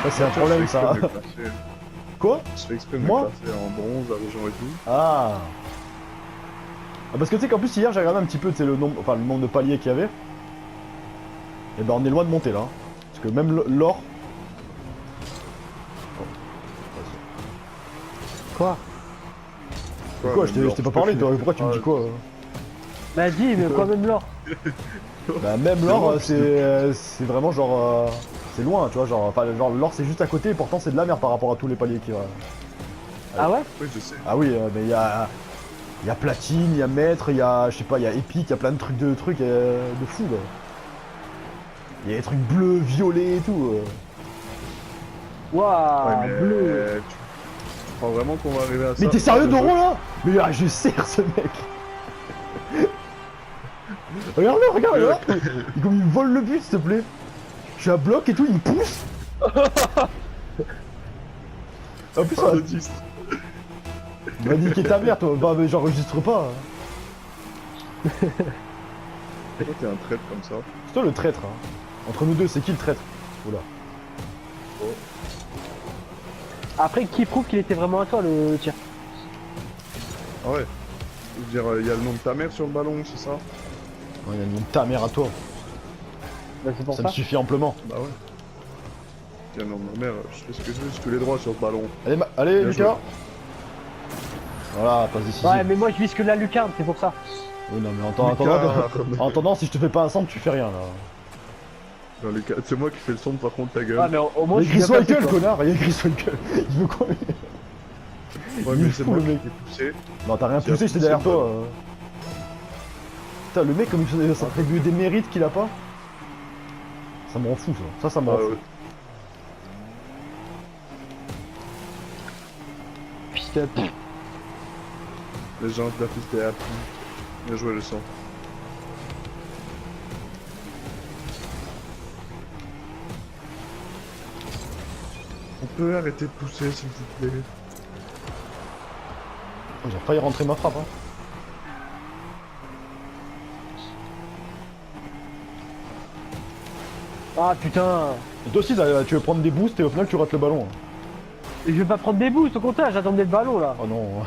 Ouais, c'est un Tu vois, problème je fais ça. exprès de me classer. Quoi? Je fais exprès de me Moi? classer en bronze, argent et tout. Ah. Ah, parce que tu sais qu'en plus hier j'ai regardé un petit peu tu sais, le nombre, enfin, le nombre de paliers qu'il y avait. Et ben on est loin de monter là. Hein. Parce que même l'or. Oh, Quoi? quoi, même je l'or, t'ai pas peux parlé, finir toi, tes pourquoi tu me dis phrases. quoi Bah dis, mais quoi même l'or? Bah même C'est l'or loin, c'est vraiment genre c'est loin, tu vois, genre enfin, genre l'or c'est juste à côté et pourtant c'est de la merde par rapport à tous les paliers qu'il y a. Ah ouais? Oui, je sais. Ah oui, mais il y a platine, il y a maître, il y a je sais pas, il y a épique, il y a plein de trucs de fou là. Il y a des trucs bleus, violets et tout. Ouais, Waouh, mais bleu. tu crois vraiment qu'on va arriver à ça? Mais t'es sérieux Le Doro jeu là? Mais ah, je serre ce mec. Regarde-le, regarde, il me vole le but s'il te plaît. Je suis à bloc et tout, il me pousse. En plus, Pas d'autiste. va niquer ta mère, toi. Bah, mais j'enregistre pas. Pourquoi t'es un traître comme ça? C'est toi le traître. Hein. Entre nous deux, c'est qui le traître? Oula. Après, qui prouve qu'il était vraiment à toi le tir? Ah ouais. Je veux dire, il y a le nom de ta mère sur le ballon, c'est ça? Il y a le nom de ta mère à toi. Bah c'est pour Ça ça. me suffit amplement. Bah ouais. Il y a le nom de ma mère, je fais ce que je veux, j'ai tous les droits sur ce ballon. Allez, allez Bien Lucas. joué. Voilà, passe décisive. Ouais, mais moi je vise que la lucarne, c'est pour ça. Oui, non, mais Lucas. en attendant, si je te fais pas un centre, tu fais rien là. Non, Lucas, c'est moi qui fais le son, par contre, ta gueule. Ouais, mais au moins Il y je a suis écrit bien sur placé, gueule, quoi. connard. Il y a écrit sur gueule. Il veut quoi Ouais, il mais est c'est fou, moi le qui mec. t'ai poussé. Non, t'as rien Qui a poussé, j'étais poussé derrière le toi. ballon. Putain, le mec, comme il s'attribue des mérites qu'il a pas. Ça me rend fou, ça. Ça me rend Ah fou. ouais. Putain, Les gens de la piste est happy. Bien joué le sang. On peut arrêter de pousser, s'il vous plaît. Oh, j'ai failli rentrer ma frappe. Hein. Ah putain. Et toi aussi, tu veux prendre des boosts et au final, tu rates le ballon. Hein. Et je vais pas prendre des boosts, au contraire, j'attendais le ballon là. Oh non.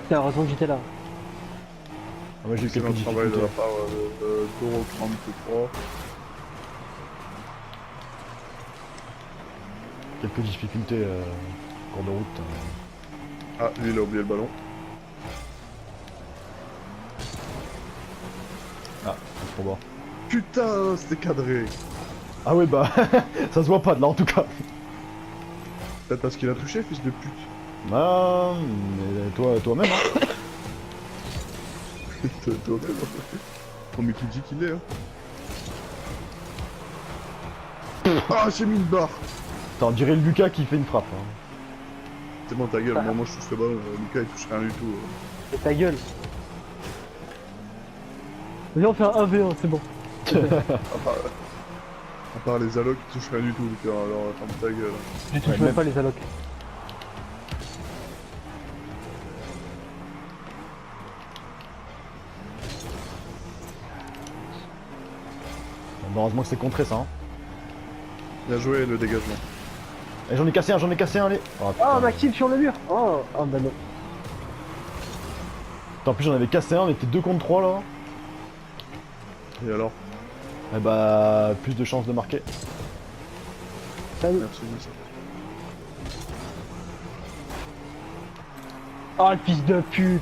Putain, heureusement que j'étais là. Ah, ouais, j'ai eu C'est quelques un travail de difficultés. la part de Doro 33. Quelques difficultés cours de route. Ah, lui il a oublié le ballon. Ah, faut voir. Putain, c'était cadré. Ah ouais, bah, ça se voit pas de là en tout cas. Peut-être parce qu'il a touché, fils de pute. Bah, mais toi-même. Hein. Toi-même. Oh, mais qui dit qu'il est, hein. Ah, j'ai mis une barre. T'en dirais le Lucas qui fait une frappe. Hein. C'est bon, ta gueule, moi je touche le ballon, Lucas il touche rien du tout. Et ta gueule. Vas-y, on fait un 1v1, c'est bon. À part les allocs qui touchent rien du tout, Lucas, alors ferme ta gueule. Je touche Ouais, même même- pas les allocs. Bon, heureusement que c'est contré ça. Hein. Bien joué le dégagement. Et j'en ai cassé un, allez. Oh, putain. Ah, Maxime sur le mur. Oh, ah bah non. Putain, en plus j'en avais cassé un, on était 2 contre 3 là. Et alors? Et bah, plus de chances de marquer. Salut. Merci, Moussa. Oh, le fils de pute.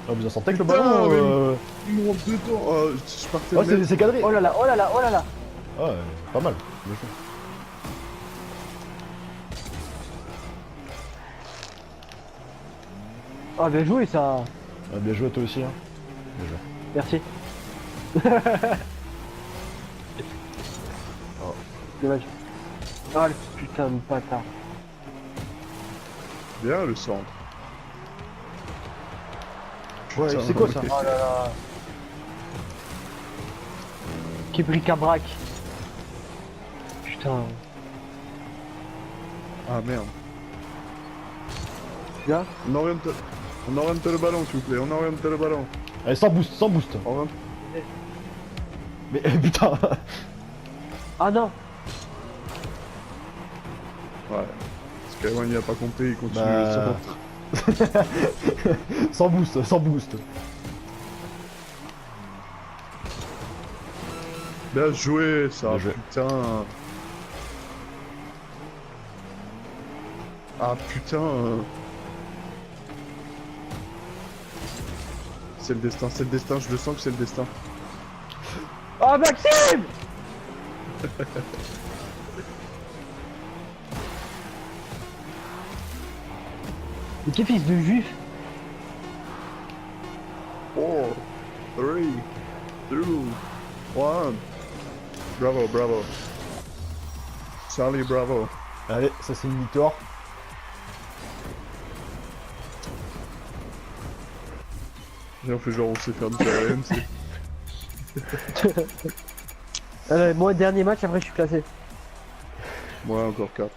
Ah, vous en sentez que le Putain, ballon Il me rentre dedans. Je partais Ouais, de mettre- c'est cadré. Oh là là, oh là là, oh là là. Ah, ouais, pas mal. Bien joué. Ah, bien joué ça. Ah, bien joué à toi aussi. Hein. Bien joué. Merci. Oh, dommage. Ah, le putain de bâtard. Bien le centre. Ouais, Putain, c'est quoi ça? Oh là là. Qui bric-à-brac. Putain. Ah merde. Là. On oriente le ballon s'il vous plaît, on oriente le ballon. Allez, sans boost, sans boost. Oriente. Mais putain. Ah non. Ouais. Skywan il a pas compris, il continue Bah. Sans boost, sans boost. Bien joué, ça, Bien joué. putain. Ah putain. C'est le destin, je le sens que c'est le destin. Oh Maxime. Mais quel fils de juif. Oh, 3, 2, 1. Bravo, bravo. Charlie, bravo. Allez, ça c'est une victoire. J'ai fait genre on sait faire du KM, c'est... Moi dernier match après je suis classé. Moi encore 4.